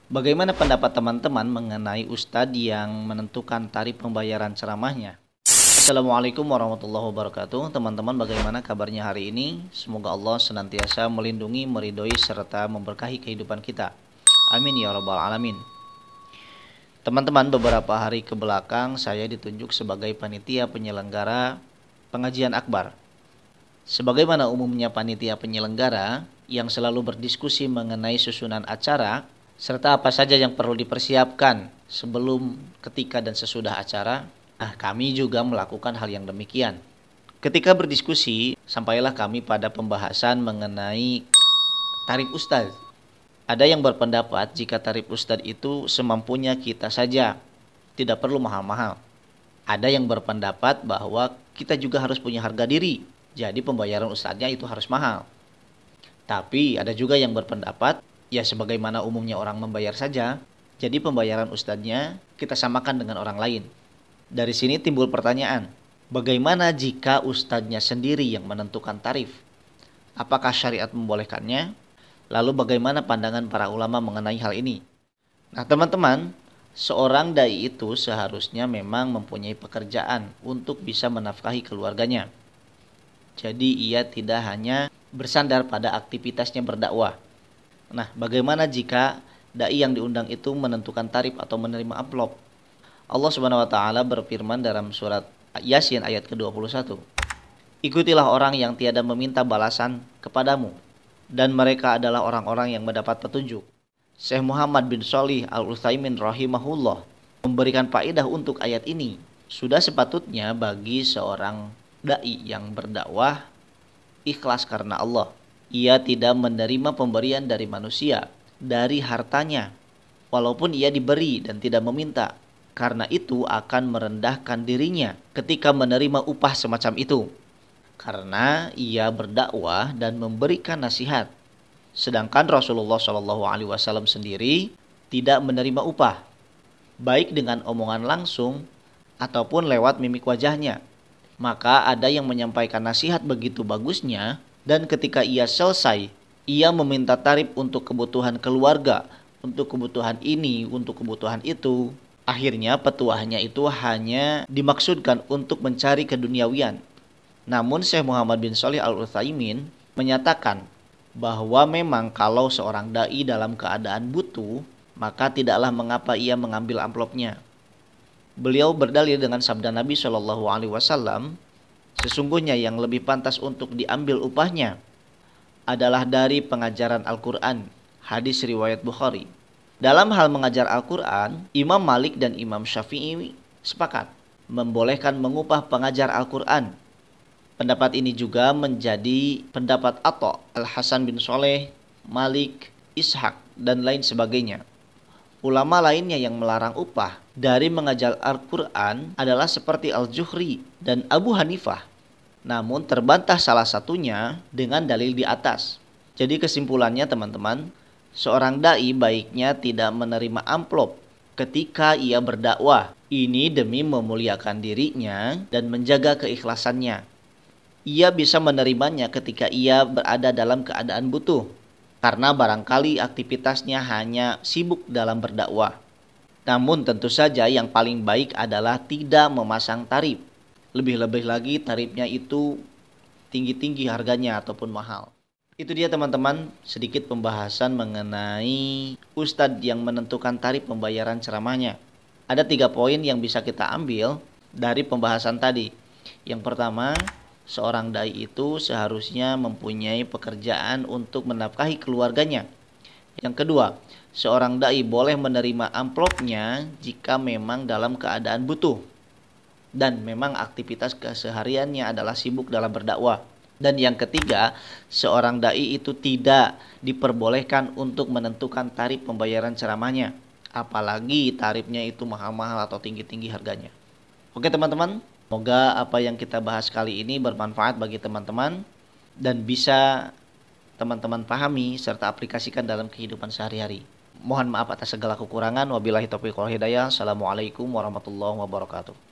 Bagaimana pendapat teman-teman mengenai ustadz yang menentukan tarif pembayaran ceramahnya? Assalamualaikum warahmatullahi wabarakatuh. Teman-teman, bagaimana kabarnya hari ini? Semoga Allah senantiasa melindungi, meridhoi, serta memberkahi kehidupan kita. Amin ya rabbal alamin. Teman-teman, beberapa hari ke belakang saya ditunjuk sebagai panitia penyelenggara pengajian akbar. Sebagaimana umumnya panitia penyelenggara yang selalu berdiskusi mengenai susunan acara serta apa saja yang perlu dipersiapkan sebelum, ketika, dan sesudah acara, kami juga melakukan hal yang demikian. Ketika berdiskusi, sampailah kami pada pembahasan mengenai tarif ustadz. Ada yang berpendapat jika tarif ustadz itu semampunya kita saja, tidak perlu mahal-mahal. Ada yang berpendapat bahwa kita juga harus punya harga diri, jadi pembayaran ustadznya itu harus mahal. Tapi ada juga yang berpendapat, ya sebagaimana umumnya orang membayar saja, jadi pembayaran ustadznya kita samakan dengan orang lain. Dari sini timbul pertanyaan, bagaimana jika ustadznya sendiri yang menentukan tarif? Apakah syariat membolehkannya? Lalu bagaimana pandangan para ulama mengenai hal ini? Nah teman-teman, seorang dai itu seharusnya memang mempunyai pekerjaan untuk bisa menafkahi keluarganya. Jadi ia tidak hanya bersandar pada aktivitasnya berdakwah. Nah, bagaimana jika dai yang diundang itu menentukan tarif atau menerima amplop? Allah Subhanahu wa taala berfirman dalam surat Yasin ayat ke-21. Ikutilah orang yang tiada meminta balasan kepadamu, dan mereka adalah orang-orang yang mendapat petunjuk. Syekh Muhammad bin Shalih Al-Utsaimin rahimahullah memberikan faedah untuk ayat ini. Sudah sepatutnya bagi seorang dai yang berdakwah ikhlas karena Allah. Ia tidak menerima pemberian dari manusia, dari hartanya, walaupun ia diberi dan tidak meminta. Karena itu akan merendahkan dirinya ketika menerima upah semacam itu. Karena ia berdakwah dan memberikan nasihat. Sedangkan Rasulullah SAW sendiri tidak menerima upah, baik dengan omongan langsung ataupun lewat mimik wajahnya. Maka ada yang menyampaikan nasihat begitu bagusnya, dan ketika ia selesai, ia meminta tarif untuk kebutuhan keluarga, untuk kebutuhan ini, untuk kebutuhan itu. Akhirnya petuahnya itu hanya dimaksudkan untuk mencari keduniawian. Namun Syekh Muhammad bin Shalih Al-Utsaimin menyatakan bahwa memang kalau seorang dai dalam keadaan butuh, maka tidaklah mengapa ia mengambil amplopnya. Beliau berdalil dengan sabda Nabi SAW, sesungguhnya yang lebih pantas untuk diambil upahnya adalah dari pengajaran Al-Quran, hadis riwayat Bukhari. Dalam hal mengajar Al-Quran, Imam Malik dan Imam Syafi'i sepakat membolehkan mengupah pengajar Al-Quran. Pendapat ini juga menjadi pendapat Atha, Al-Hasan bin Shalih, Malik, Ishaq, dan lain sebagainya. Ulama lainnya yang melarang upah dari mengajar Al-Quran adalah seperti Al-Juhri dan Abu Hanifah. Namun terbantah salah satunya dengan dalil di atas. Jadi kesimpulannya teman-teman, seorang dai baiknya tidak menerima amplop ketika ia berdakwah. Ini demi memuliakan dirinya dan menjaga keikhlasannya. Ia bisa menerimanya ketika ia berada dalam keadaan butuh, karena barangkali aktivitasnya hanya sibuk dalam berdakwah. Namun tentu saja yang paling baik adalah tidak memasang tarif. Lebih-lebih lagi tarifnya itu tinggi-tinggi harganya ataupun mahal. Itu dia teman-teman, sedikit pembahasan mengenai ustadz yang menentukan tarif pembayaran ceramahnya. Ada 3 poin yang bisa kita ambil dari pembahasan tadi. Yang pertama, seorang dai itu seharusnya mempunyai pekerjaan untuk menafkahi keluarganya. Yang kedua, seorang dai boleh menerima amplopnya jika memang dalam keadaan butuh dan memang aktivitas kesehariannya adalah sibuk dalam berdakwah. Dan yang ketiga, seorang dai itu tidak diperbolehkan untuk menentukan tarif pembayaran ceramahnya, apalagi tarifnya itu mahal-mahal atau tinggi-tinggi harganya. Oke teman-teman, semoga apa yang kita bahas kali ini bermanfaat bagi teman-teman dan bisa teman-teman pahami serta aplikasikan dalam kehidupan sehari-hari. Mohon maaf atas segala kekurangan. Wabillahi taufiq wal hidayah. Assalamualaikum warahmatullahi wabarakatuh.